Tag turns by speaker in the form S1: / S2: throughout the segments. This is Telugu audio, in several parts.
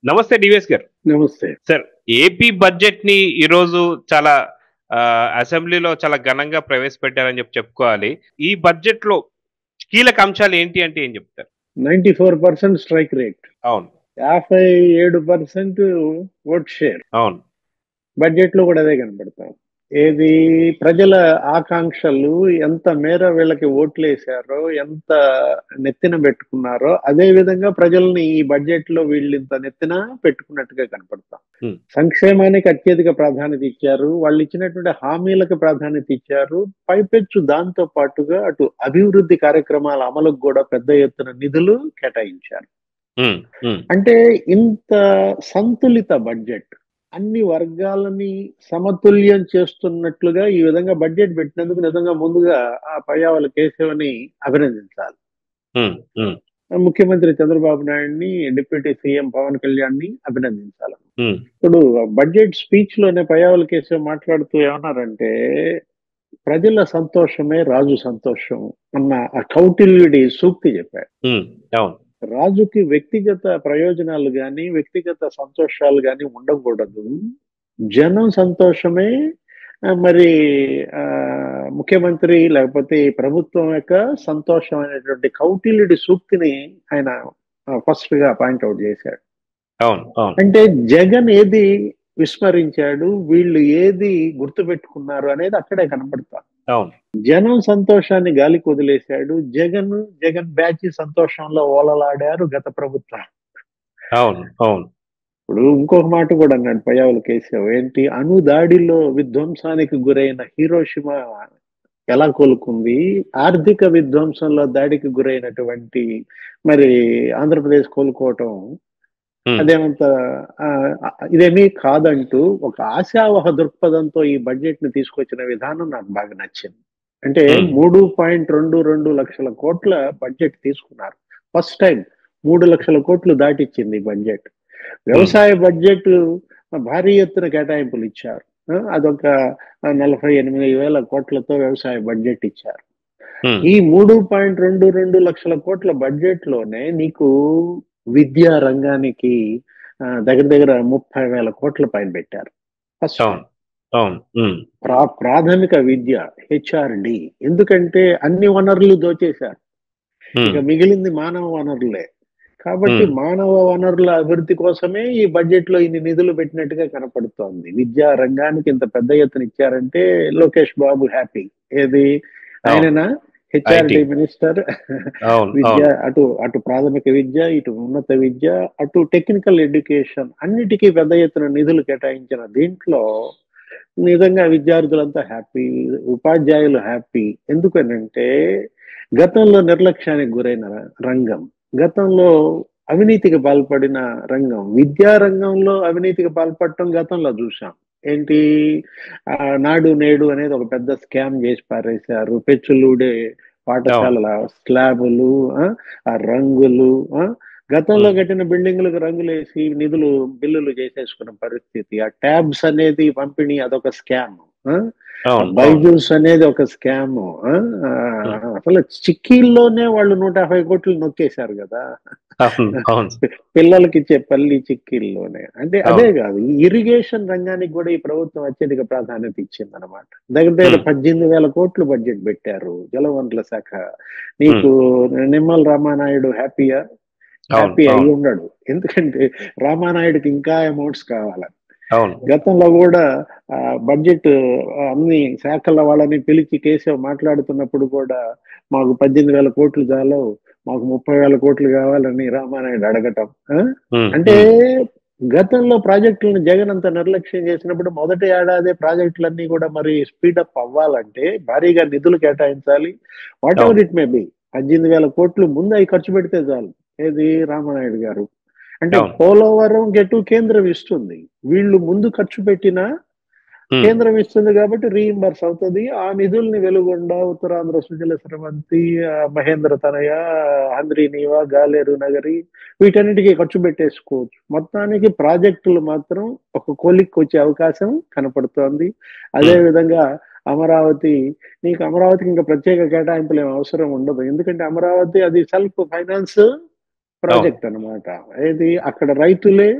S1: నమస్తే డివిఎస్ గారు.
S2: నమస్తే.
S1: సార్, ఏపీ బడ్జెట్‌ని ఈరోజు చాలా అసెంబ్లీలో చాలా ఘనంగా ప్రవేశపెట్టారని చెప్పుకోవాలి. ఈ బడ్జెట్‌లో కీలక అంశాలు ఏంటి అంటే ఏం చెప్తారు?
S2: 94% స్ట్రైక్ రేట్.
S1: అవును.
S2: 57% ఓట్ షేర్.
S1: అవును.
S2: బడ్జెట్‌లో కూడా అదే కనపడతాం. ఏది ప్రజల ఆకాంక్షలు ఎంత మేర వీళ్ళకి ఓట్లేశారో, ఎంత నెత్తిన పెట్టుకున్నారో, అదే విధంగా ప్రజల్ని ఈ బడ్జెట్‌లో వీళ్ళింత నెత్తిన పెట్టుకున్నట్టుగా కనపడతాం.
S1: హ్మ్.
S2: సంక్షేమానికి అత్యధిక ప్రాధాన్యత ఇచ్చారు. వాళ్ళు ఇచ్చినటువంటి హామీలకు ప్రాధాన్యత ఇచ్చారు. పైపెచ్చు దాంతో పాటుగా అటు అభివృద్ధి కార్యక్రమాల అమలుకు కూడా పెద్ద ఎత్తున నిధులు కేటాయించారు.
S1: హ్మ్. హ్మ్.
S2: అంటే ఇంత సంతులిత బడ్జెట్ అన్ని వర్గాలని సమతుల్యం చేస్తున్నట్లుగా ఈ విధంగా బడ్జెట్ పెట్టినందుకు నిజంగా ముందుగా ఆ పయ్యావుల కేశవని అభినందించాలి.
S1: హ్మ్. హ్మ్.
S2: ముఖ్యమంత్రి చంద్రబాబు నాయుడిని, డిప్యూటీ సీఎం పవన్ కళ్యాణ్ ని అభినందించాలి.
S1: హ్మ్.
S2: ఇప్పుడు బడ్జెట్ స్పీచ్ లోనే పయ్యావుల కేశవ్ మాట్లాడుతూ ఏమన్నారంటే, ప్రజల సంతోషమే రాజు సంతోషం అన్న ఆ కౌటిల్యుడి సూక్తి చెప్పాడు.
S1: హ్మ్. అవును.
S2: రాజుకి వ్యక్తిగత ప్రయోజనాలు గాని, వ్యక్తిగత సంతోషాలు గాని ఉండకూడదు. జనం సంతోషమే మరి ముఖ్యమంత్రి లేకపోతే ఈ ప్రభుత్వం యొక్క సంతోషం అనేటువంటి కౌటిల్యుడి సూక్తిని ఆయన ఫస్ట్ గా పాయింట్అవుట్ చేశాడు.
S1: అవును. అవును.
S2: అంటే జగన్ ఏది విస్మరించాడు, వీళ్ళు ఏది గుర్తుపెట్టుకున్నారు అనేది అక్కడే కనపడతా.
S1: అవును.
S2: జనం సంతోషాన్ని గాలికి వదిలేశాడు. జగన్ బ్యాచ్ సంతోషంలో ఓలలాడారు గత ప్రభుత్వం.
S1: అవును. అవును.
S2: ఇప్పుడు ఇంకొక మాట కూడా అన్నాడు పయ్యావుల కేశవ్. ఏంటి, అణుదాడిలో విధ్వంసానికి గురైన హీరోషిమా ఎలా కోలుకుంది, ఆర్థిక విధ్వంసంలో దాడికి గురైనటువంటి మరి ఆంధ్రప్రదేశ్ కోలుకోవటం
S1: హ్మ్.
S2: అదేమంత ఇదేమీ కాదంటూ ఒక ఆశావహ దృక్పథంతో ఈ బడ్జెట్ ని తీసుకొచ్చిన విధానం నాకు బాగా నచ్చింది. అంటే
S1: హ్మ్.
S2: 3.22 లక్షల కోట్ల బడ్జెట్ తీసుకున్నారు. ఫస్ట్ టైం 3 లక్షల కోట్లు దాటిచ్చింది బడ్జెట్.
S1: హ్మ్.
S2: వ్యవసాయ బడ్జెట్ భారీ ఎత్తున కేటాయింపులు ఇచ్చారు. అదొక 48,000 కోట్లతో వ్యవసాయ బడ్జెట్ ఇచ్చారు.
S1: హ్మ్.
S2: ఈ 3.22 లక్షల కోట్ల బడ్జెట్ లోనే నీకు విద్యా రంగానికి దగ్గర దగ్గర 30,000 కోట్ల పైన పెట్టారు. ఫస్ట్
S1: అవును. అవును. హ్మ్.
S2: ప్రాథమిక విద్య హెచ్ఆర్డి. ఎందుకంటే అన్ని వనరులు దోచేశారు.
S1: హ్మ్.
S2: ఇక మిగిలింది మానవ వనరులే. కాబట్టి
S1: హ్మ్.
S2: మానవ వనరుల అభివృద్ధి కోసమే ఈ బడ్జెట్ లో ఇన్ని నిధులు పెట్టినట్టుగా కనపడుతోంది. విద్యా రంగానికి ఇంత పెద్ద ఎత్తున ఇచ్చారంటే లోకేష్ బాబు హ్యాపీ. ఏది
S1: అవును.
S2: ఆయననా
S1: ఐటీ.
S2: HRD minister.
S1: అవును.
S2: విద్య
S1: అవును.
S2: అటు అటు ప్రాథమిక విద్య, ఇటు ఉన్నత విద్య, అటు టెక్నికల్ ఎడ్యుకేషన్ అన్నిటికీ పెద్ద ఎత్తున నిధులు కేటాయించిన దీంట్లో నిజంగా విద్యార్థులంతా హ్యాపీ, ఉపాధ్యాయులు హ్యాపీ. ఎందుకనంటే గతంలో నిర్లక్ష్యానికి గురైన రంగం, గతంలో అవినీతికి పాల్పడిన రంగం, విద్యా రంగంలో అవినీతికి పాల్పడటం గతంలో చూసాం. ఏంటి, నాడు నేడు అనేది ఒక పెద్ద స్కామ్ చేసి పారేశారు. పెచ్చులుడే
S1: అవును.
S2: పాఠశాలల స్లాబులు, ఆ రంగులు, గతంలో
S1: హ్మ్.
S2: కట్టిన బిల్డింగులకు రంగులేసి నిధులు బిల్లులు చేసేసుకున్న పరిస్థితి. ఆ ట్యాబ్స్ అనేది పంపిణీ అదొక స్కామ్.
S1: అవును. అవును.
S2: బైజూస్ అనేది ఒక స్కామ్.
S1: హ్మ్.
S2: అసలు చిక్కీల్లోనే వాళ్ళు 150 కోట్లు నొక్కేశారు కదా.
S1: అవును. అవును.
S2: పిల్లలకి ఇచ్చే పల్లి చిక్కీల్లోనే. అంటే అదే
S1: అవును.
S2: కాదు, ఈ ఇరిగేషన్ రంగానికి కూడా ఈ ప్రభుత్వం అత్యధిక ప్రాధాన్యత ఇచ్చింది అనమాట. దగ్గర దగ్గర
S1: హ్మ్.
S2: 18,000 కోట్లు బడ్జెట్ పెట్టారు జలవనరుల శాఖ.
S1: హ్మ్.
S2: నీకు నిమ్మల రామానాయుడు హ్యాపీయా?
S1: అవును.
S2: హ్యాపీ అయి
S1: అవును.
S2: ఉండడు. ఎందుకంటే రామానాయుడికి ఇంకా అమౌంట్స్ కావాలి.
S1: అవును.
S2: గతంలో కూడా బడ్జెట్ అన్ని శాఖల వాళ్ళని పిలిచి కేశవ్ మాట్లాడుతున్నప్పుడు కూడా మాకు 18,000 కోట్లు చాలవు, మాకు 30,000 కోట్లు కావాలని రామానాయుడు అడగటం.
S1: హ్మ్.
S2: అంటే
S1: హ్మ్.
S2: గతంలో ప్రాజెక్టులను జగన్ అంత నిర్లక్ష్యం చేసినప్పుడు మొదటి ఏడాదే ప్రాజెక్టులన్నీ కూడా మరి స్పీడప్ అవ్వాలంటే భారీగా నిధులు కేటాయించాలి. వాట్ ఎవర్
S1: అవును.
S2: ఇట్ మే బి, 18,000 కోట్లు ముందు అవి ఖర్చు పెడితే చాలు. ఏది రామానాయుడు గారు అంటే
S1: అవును.
S2: పోలవరం గెటు కేంద్రం ఇస్తుంది. వీళ్ళు ముందు ఖర్చు పెట్టినా
S1: హ్మ్.
S2: కేంద్రం ఇస్తుంది కాబట్టి రీఇంబర్స్ అవుతుంది. ఆ నిధుల్ని వెలుగొండ, ఉత్తరాంధ్ర సుజల స్రవంతి, మహేంద్ర తనయ, హంద్రీ నీవా, గాలేరు నగరి వీటన్నిటికీ ఖర్చు పెట్టేసుకోవచ్చు. మొత్తానికి ప్రాజెక్టులు మాత్రం ఒక కొలిక్కి వచ్చే అవకాశం కనపడుతోంది. అదే
S1: హ్మ్.
S2: విధంగా అమరావతి, నీకు అమరావతికి ఇంకా ప్రత్యేక కేటాయింపులు ఏం అవసరం ఉండదు. ఎందుకంటే అమరావతి అది సెల్ఫ్ ఫైనాన్స్ ప్రాజెక్ట్ అన్నమాట. ఏది అక్కడ రైతులే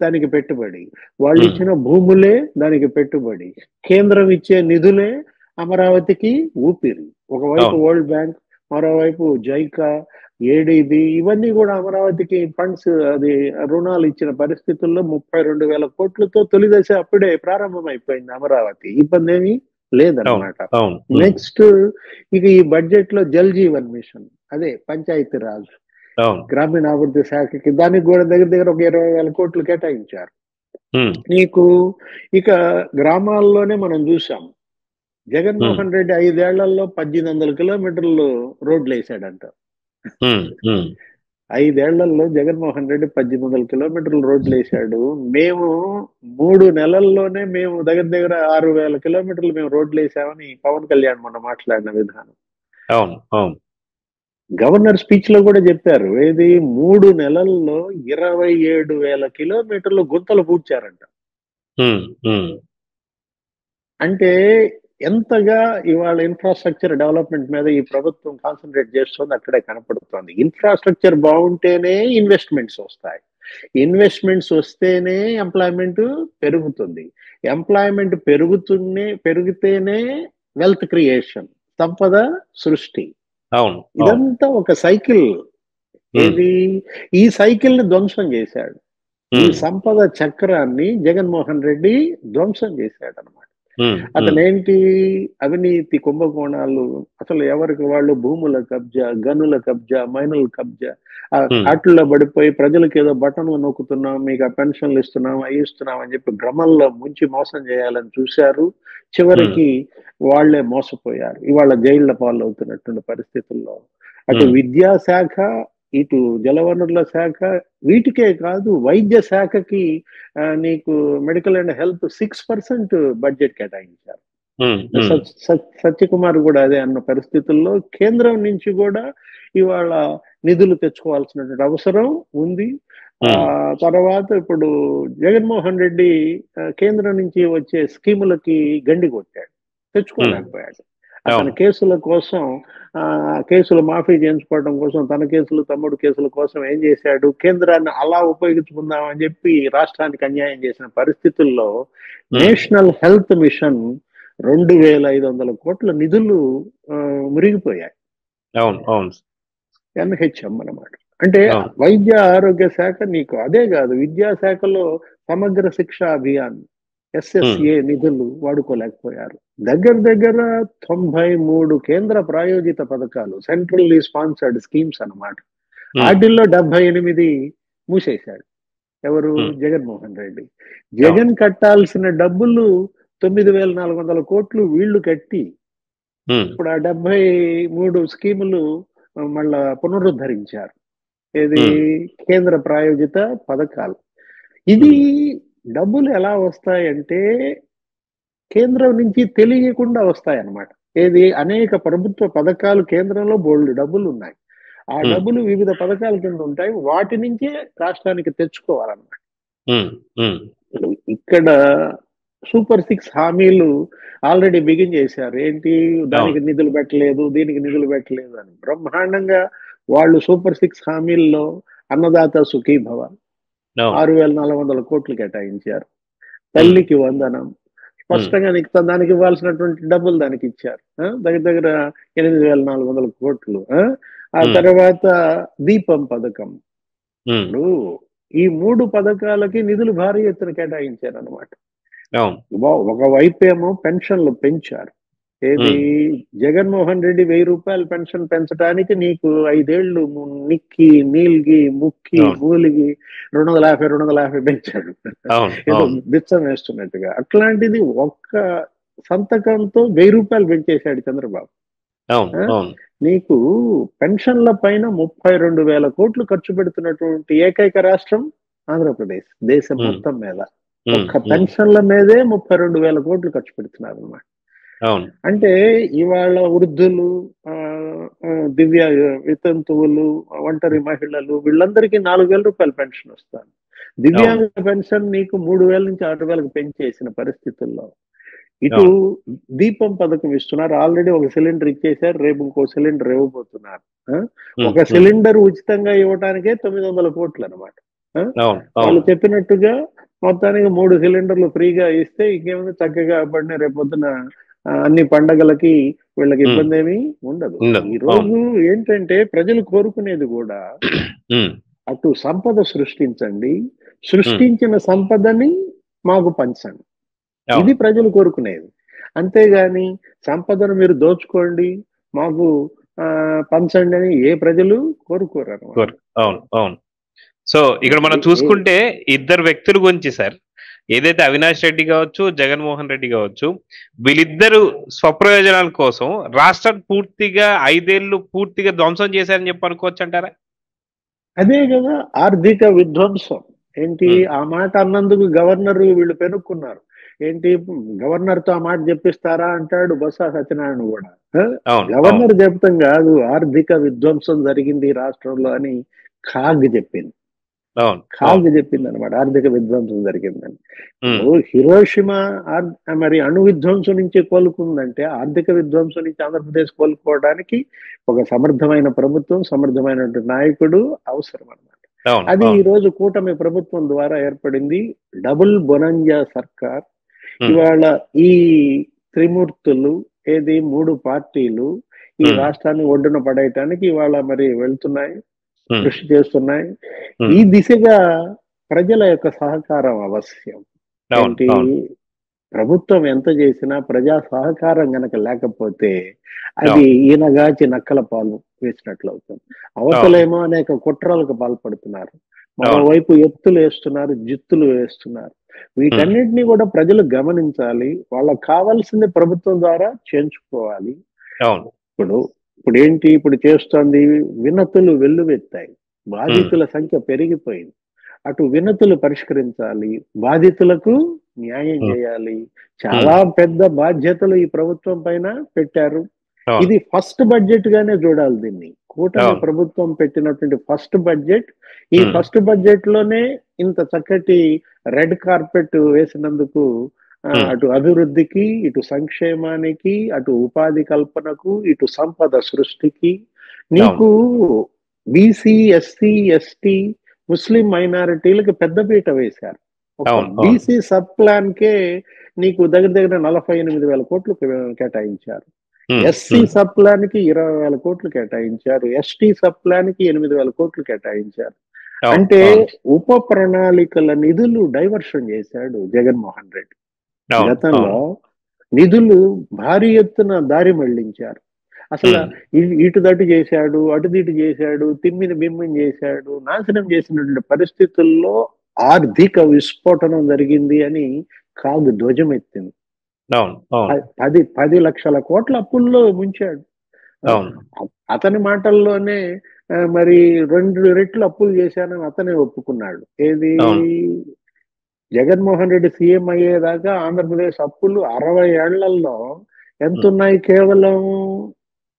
S2: దానికి పెట్టుబడి, వాళ్ళు
S1: ఉమ్,
S2: ఇచ్చిన భూములే దానికి పెట్టుబడి, కేంద్రం ఇచ్చే నిధులే అమరావతికి ఊపిరి. ఒకవైపు
S1: అవును
S2: వరల్డ్ బ్యాంక్, మరోవైపు జైకా, ఏడీబీ, ఇవన్నీ కూడా అమరావతికి ఫండ్స్, అది రుణాలు ఇచ్చిన పరిస్థితుల్లో 32,000 కోట్లతో తొలి దశ అప్పుడే ప్రారంభం అయిపోయింది అమరావతి. ఇబ్బంది ఏమీ
S1: అవును
S2: లేదన్నమాట.
S1: అవును. ఉమ్,
S2: నెక్స్ట్ ఇక ఈ బడ్జెట్ లో జల్ జీవన్ మిషన్, అదే పంచాయతీ రాజ్,
S1: అవును.
S2: గ్రామీణాభివృద్ధి శాఖకి, దానికి కూడా దగ్గర దగ్గర ఒక 20,000 కోట్లు కేటాయించారు.
S1: ఉమ్,
S2: నీకు ఇక గ్రామాల్లోనే మనం చూసాం,
S1: ఉమ్,
S2: జగన్మోహన్ రెడ్డి 5 ఏళ్లలో 1,800 కిలోమీటర్లు రోడ్లు వేసాడంట.
S1: ఉమ్, ఉమ్,
S2: 5 ఏళ్లలో జగన్మోహన్ రెడ్డి 1,800 కిలోమీటర్లు రోడ్లు వేశాడు. మేము 3 నెలల్లోనే మేము దగ్గర దగ్గర 6,000 కిలోమీటర్లు మేము రోడ్లు వేసామని పవన్ కళ్యాణ్ మొన్న మాట్లాడిన విధానం.
S1: అవును అవును.
S2: గవర్నర్ స్పీచ్ లో కూడా చెప్పారు, ఏది 3 నెలల్లో 27,000 కిలోమీటర్లు గుంతలు పూడ్చారంట.
S1: ఉమ్, ఉమ్,
S2: అంటే ఎంతగా ఇవాళ ఇన్ఫ్రాస్ట్రక్చర్ డెవలప్మెంట్ మీద ఈ ప్రభుత్వం కాన్సన్ట్రేట్ చేస్తుంది అక్కడే కనపడుతోంది. ఇన్ఫ్రాస్ట్రక్చర్ బాగుంటేనే ఇన్వెస్ట్మెంట్స్ వస్తాయి, ఇన్వెస్ట్మెంట్స్ వస్తేనే ఎంప్లాయ్మెంట్ పెరుగుతుంది, ఎంప్లాయ్మెంట్ పెరిగితేనే వెల్త్ క్రియేషన్, సంపద సృష్టి.
S1: అవును అవును.
S2: ఇదంతా ఒక సైకిల్.
S1: ఉమ్,
S2: ఏది ఈ సైకిల్ ని ధ్వంసం చేశాడు. ఈ
S1: ఉమ్,
S2: సంపద చక్రాన్ని జగన్మోహన్ రెడ్డి ధ్వంసం చేశాడు అనమాట.
S1: ఉమ్, ఉమ్,
S2: అతనేంటి, అవినీతి కుంభకోణాలు, అసలు ఎవరికి వాళ్ళు భూముల కబ్జా, గనుల కబ్జా, మైనుల కబ్జా,
S1: ఉమ్,
S2: వాటిల్లో పడిపోయి ప్రజలకు ఏదో బటన్ నొక్కుతున్నాం, మీకు ఆ పెన్షన్లు ఇస్తున్నాం, అవి ఇస్తున్నాం అని చెప్పి భ్రమల్లో ముంచి మోసం చేయాలని చూశారు.
S1: ఉమ్,
S2: చివరికి వాళ్లే మోసపోయారు. ఇవాళ జైళ్ల పాలవుతున్నటువంటి పరిస్థితుల్లో అటు
S1: ఉమ్,
S2: విద్యాశాఖ, ఇటు జలవనరుల శాఖ, వీటికే కాదు వైద్య శాఖకి నీకు మెడికల్ అండ్ హెల్త్ 6% బడ్జెట్ కేటాయించారు.
S1: ఉమ్, ఉమ్,
S2: సత్యకుమార్ కూడా అదే అన్న పరిస్థితుల్లో కేంద్రం నుంచి కూడా ఇవాళ నిధులు తెచ్చుకోవాల్సినటువంటి అవసరం ఉంది. ఆ
S1: ఉమ్,
S2: తర్వాత ఇప్పుడు జగన్మోహన్ రెడ్డి కేంద్రం నుంచి వచ్చే స్కీములకి గండి కొట్టాడు,
S1: ఉమ్,
S2: తెచ్చుకోలేకపోయాడు. అతని
S1: అవును.
S2: కేసుల కోసం, కేసులు మాఫీ చేయించుకోవడం కోసం, తన కేసులు తమ్ముడు కేసుల కోసం ఏం చేశాడు, కేంద్రాన్ని అలా ఉపయోగించుకుందామని చెప్పి రాష్ట్రానికి అన్యాయం చేసిన పరిస్థితుల్లో
S1: ఉమ్,
S2: నేషనల్ హెల్త్ మిషన్ 2,500 కోట్ల నిధులు ఆ, మురిగిపోయాయి.
S1: అవును అవును.
S2: ఎన్హెచ్ఎం అన్నమాట. అంటే
S1: అవును.
S2: వైద్య ఆరోగ్య శాఖ నీకు అదే కాదు, విద్యాశాఖలో సమగ్ర శిక్ష అభియాన్,
S1: ఉమ్,
S2: ఎస్ఎస్ఏ నిధులు వాడుకోలేకపోయారు. దగ్గర దగ్గర 93 కేంద్ర ప్రాయోజిత పథకాలు, సెంట్రల్లీ స్పాన్సర్డ్ స్కీమ్స్ అన్నమాట.
S1: ఉమ్,
S2: వాటిల్లో 78 మూసేశాడు. ఎవరు,
S1: ఉమ్,
S2: జగన్మోహన్ రెడ్డి.
S1: అవును.
S2: జగన్ కట్టాల్సిన డబ్బులు 9,400 కోట్లు వీళ్లు కట్టి
S1: ఉమ్,
S2: ఇప్పుడు ఆ 73 స్కీములు మళ్ళా పునరుద్ధరించారు. ఇది
S1: ఉమ్,
S2: కేంద్ర ప్రాయోజిత పథకాలు. ఇది
S1: ఉమ్,
S2: డబ్బులు ఎలా వస్తాయంటే కేంద్రం నుంచి తెలియకుండా వస్తాయన్నమాట. ఏది అనేక ప్రభుత్వ పథకాలు కేంద్రంలో బోల్డ్ డబ్బులు ఉన్నాయి, ఆ
S1: ఉమ్,
S2: డబ్బులు వివిధ పథకాల కింద ఉంటాయి, వాటి నుంచే రాష్ట్రానికి తెచ్చుకోవాలన్నమాట.
S1: ఉమ్, ఉమ్,
S2: ఇక్కడ సూపర్ 6 హామీలు ఆల్రెడీ బిగిన్ చేశారు. ఏంటి,
S1: అవును
S2: దానికి నిధులు పెట్టలేదు, దీనికి నిధులు పెట్టలేదు అని బ్రహ్మాండంగా వాళ్ళు సూపర్ 6 హామీల్లో అన్నదాత సుఖీభవ
S1: అవును.
S2: 6,400 కోట్లు కేటాయించారు.
S1: ఉమ్,
S2: తల్లికి వందనం
S1: ఉమ్,
S2: స్పష్టంగా నీకు దానికి ఇవ్వాల్సినటువంటి డబ్బులు దానికి ఇచ్చారు. దగ్గర దగ్గర 8,400 కోట్లు. ఆ
S1: ఉమ్,
S2: తర్వాత దీపం పథకం.
S1: ఉమ్,
S2: ఇప్పుడు ఈ 3 పథకాలకి నిధులు భారీ ఎత్తున కేటాయించారు అనమాట.
S1: అవును.
S2: ఒకవైపు ఏమో పెన్షన్లు పెంచారు. ఏది,
S1: ఉమ్,
S2: జగన్మోహన్ రెడ్డి 1,000 రూపాయలు పెన్షన్ పెంచడానికి నీకు 5 ఏళ్లు నిక్కి నీల్గి ముక్కి
S1: అవును
S2: మూలిగి 250 పెంచాడు.
S1: అవును.
S2: ఏదో
S1: అవును
S2: బిచ్చం వేస్తున్నట్టుగా. అట్లాంటిది ఒక్క సంతకంతో 1,000 రూపాయలు పెంచేశాడు చంద్రబాబు.
S1: అవును.
S2: ఆ?
S1: అవును.
S2: నీకు పెన్షన్ల పైన 32,000 కోట్లు ఖర్చు పెడుతున్నటువంటి ఏకైక రాష్ట్రం ఆంధ్రప్రదేశ్, దేశం
S1: ఉమ్,
S2: మొత్తం మీద.
S1: ఉమ్,
S2: ఒక్క
S1: ఉమ్,
S2: పెన్షన్ల మీదే 32,000 కోట్లు ఖర్చు పెడుతున్నారు అన్నమాట.
S1: అవును.
S2: అంటే ఇవాళ వృద్ధులు, ఆ, దివ్య వితంతువులు, ఒంటరి మహిళలు, వీళ్ళందరికీ 4,000 రూపాయల పెన్షన్ వస్తుంది.
S1: అవును.
S2: దివ్యాంగ పెన్షన్ నీకు 3,000 నుంచి 6,000కి పెంచేసిన పరిస్థితుల్లో ఇటు దీపం పథకం ఇస్తున్నారు, ఆల్రెడీ ఒక సిలిండర్ ఇచ్చేసారు, రేపు ఇంకో సిలిండర్ ఇవ్వబోతున్నారు. ఒక సిలిండర్ ఉచితంగా ఇవ్వటానికే 900 కోట్లు అనమాట. వాళ్ళు చెప్పినట్టుగా మొత్తానికి 3 సిలిండర్లు ఫ్రీగా ఇస్తే ఇంకేమైనా చక్కగా పడిన రేపొద్దున అన్ని పండగలకి వీళ్ళకి ఇబ్బంది ఏమీ ఉండదు. ఈ రోజు ఏంటంటే ప్రజలు కోరుకునేది కూడా అటు సంపద సృష్టించండి, సృష్టించిన సంపదని మాకు పంచండి, ఇది ప్రజలు కోరుకునేది. అంతేగాని సంపదను మీరు దోచుకోండి మాకు పంచండి అని ఏ ప్రజలు కోరుకోరు.
S1: అవును అవును. సో ఇక్కడ మనం చూసుకుంటే ఇద్దరు వ్యక్తుల గురించి సార్, ఏదైతే అవినాష్ రెడ్డి కావచ్చు, జగన్మోహన్ రెడ్డి కావచ్చు, వీళ్ళిద్దరు స్వప్రయోజనాల కోసం రాష్ట్రం పూర్తిగా 5 ఏళ్ళు పూర్తిగా ధ్వంసం చేశారని చెప్పి అనుకోవచ్చు అంటారా?
S2: అదే కదా ఆర్థిక విధ్వంసం. ఏంటి ఆ మాట అన్నందుకు గవర్నర్ వీళ్ళు పెనుక్కున్నారు. ఏంటి గవర్నర్ తో ఆ మాట చెప్పిస్తారా అంటాడు బొత్స సత్యనారాయణ కూడా. గవర్నర్ చెప్తాం కాదు, ఆర్థిక విధ్వంసం జరిగింది రాష్ట్రంలో అని ఖాగ్ చెప్పింది. అనమాట, ఆర్థిక విధ్వంసం జరిగిందని. హిరోషిమా మరి అణు విధ్వంసం నుంచి కోలుకుందంటే ఆర్థిక విధ్వంసం నుంచి ఆంధ్రప్రదేశ్ కోలుకోవడానికి ఒక సమర్థమైన ప్రభుత్వం, సమర్థమైన నాయకుడు అవసరం అన్నమాట. అది ఈ రోజు కూటమి ప్రభుత్వం ద్వారా ఏర్పడింది. డబుల్ బొనంజా సర్కార్. ఇవాళ ఈ త్రిమూర్తులు ఏది 3 పార్టీలు ఈ రాష్ట్రాన్ని ఒడ్డున పడేయటానికి ఇవాళ మరి వెళ్తున్నాయి, కృషి చేస్తున్నాయి. ఈ దిశగా ప్రజల యొక్క సహకారం అవశ్యం. ఏంటి ప్రభుత్వం ఎంత చేసినా ప్రజా సహకారం గనక లేకపోతే అది ఈనగాచి నక్కల పాలు వేసినట్లు అవుతుంది. అవతలేమో అనేక కుట్రలకు పాల్పడుతున్నారు, మరోవైపు ఎత్తులు వేస్తున్నారు, జిత్తులు వేస్తున్నారు. వీటన్నిటినీ కూడా ప్రజలు గమనించాలి. వాళ్ళకి కావాల్సింది ప్రభుత్వం ద్వారా చేయించుకోవాలి. ఇప్పుడు ఏంటి ఇప్పుడు చేస్తోంది, వినతులు వెల్లువెత్తాయి, బాధితుల సంఖ్య పెరిగిపోయింది. అటు వినతులు పరిష్కరించాలి, బాధితులకు న్యాయం చేయాలి. చాలా పెద్ద బాధ్యతలు ఈ ప్రభుత్వం పైన పెట్టారు. ఇది ఫస్ట్ బడ్జెట్ గానే చూడాలి దీన్ని. కూటమి ప్రభుత్వం పెట్టినటువంటి ఫస్ట్ బడ్జెట్. ఈ ఫస్ట్ బడ్జెట్ లోనే ఇంత చక్కటి రెడ్ కార్పెట్ వేసినందుకు అటు అభివృద్ధికి, ఇటు సంక్షేమానికి, అటు ఉపాధి కల్పనకు, ఇటు సంపద సృష్టికి నీకు బీసీ, ఎస్సీ, ఎస్టీ, ముస్లిం మైనారిటీలకు పెద్దపీట వేశారు. బీసీ సబ్ ప్లాన్ కే నీకు దగ్గర 48,000 కోట్లు కేటాయించారు. ఎస్సీ సబ్ ప్లాన్ కి 20,000 కోట్లు కేటాయించారు. ఎస్టీ సబ్ ప్లాన్ కి 8,000 కోట్లు కేటాయించారు. అంటే ఉప ప్రణాళికల నిధులు డైవర్షన్ చేశాడు జగన్మోహన్ రెడ్డి. గతంలో నిధులు భారీ ఎత్తున దారి మళ్లించారు. అసలు ఇటు దటు చేశాడు, అటు దిటు చేశాడు, తిమ్మిని బిమ్మిని చేశాడు. నాశనం చేసినటువంటి పరిస్థితుల్లో ఆర్థిక విస్ఫోటనం జరిగింది అని కాదు ధ్వజం ఎత్తింది. 10 లక్షల కోట్ల అప్పుల్లో ముంచాడు. అతని మాటల్లోనే మరి 2 రెట్లు అప్పులు చేశానని అతనే ఒప్పుకున్నాడు. ఏది జగన్మోహన్ రెడ్డి సీఎం అయ్యేదాకా ఆంధ్రప్రదేశ్ అప్పులు 60 ఏళ్లలో ఎంత ఉన్నాయి? కేవలం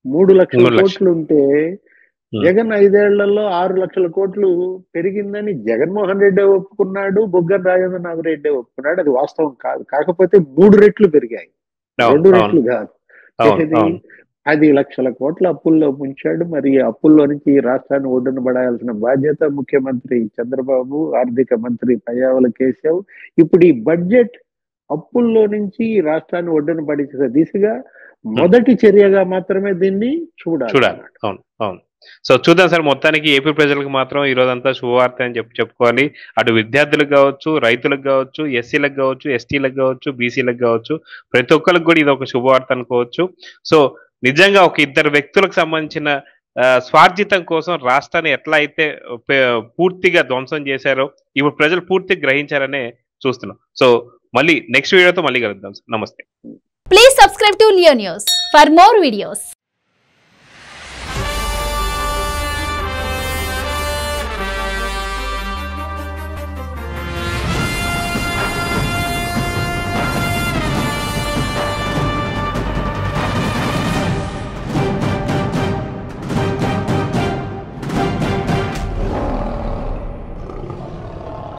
S2: 3 లక్షల కోట్లు ఉంటే జగన్ 5 ఏళ్లలో 6 లక్షల కోట్లు పెరిగిందని జగన్మోహన్ రెడ్డి ఒప్పుకున్నాడు, బుగ్గన రాజేంద్రనాథ్ రెడ్డి ఒప్పుకున్నాడు. అది వాస్తవం కాదు. కాకపోతే 3 రెట్లు పెరిగాయి, 2 రెట్లు కాదు. 10 లక్షల కోట్ల అప్పుల్లో ముంచాడు. మరి అప్పుల్లో నుంచి రాష్ట్రాన్ని ఒడ్డున పడాల్సిన బాధ్యత ముఖ్యమంత్రి చంద్రబాబు, ఆర్థిక మంత్రి పయ్యావుల కేశవ్. ఇప్పుడు ఈ బడ్జెట్ అప్పుల్లో నుంచి రాష్ట్రాన్ని ఒడ్డున పడించే దిశగా మొదటి చర్యగా మాత్రమే దీన్ని చూడాలి.
S1: అవును అవును. సో చూద్దాం సార్, మొత్తానికి ఏపీ ప్రజలకు మాత్రం ఈ రోజంతా శుభవార్త అని చెప్పుకోవాలి. అటు విద్యార్థులకు కావచ్చు, రైతులకు కావచ్చు, ఎస్సీలకు కావచ్చు, ఎస్టీలకు కావచ్చు, బీసీలకు కావచ్చు, ప్రతి ఒక్కరికి కూడా ఇది ఒక శుభవార్త అనుకోవచ్చు. సో నిజంగా ఒక ఇద్దరు వ్యక్తులకు సంబంధించిన స్వార్జితం కోసం రాష్ట్రాన్ని ఎట్లా అయితే పూర్తిగా ధ్వంసం చేశారో ఇప్పుడు ప్రజలు పూర్తిగా గ్రహించారనే చూస్తున్నాం. సో మళ్ళీ నెక్స్ట్ వీడియోతో మళ్ళీ కలుద్దాం. నమస్తే.
S3: Please subscribe to Leo news for more videos.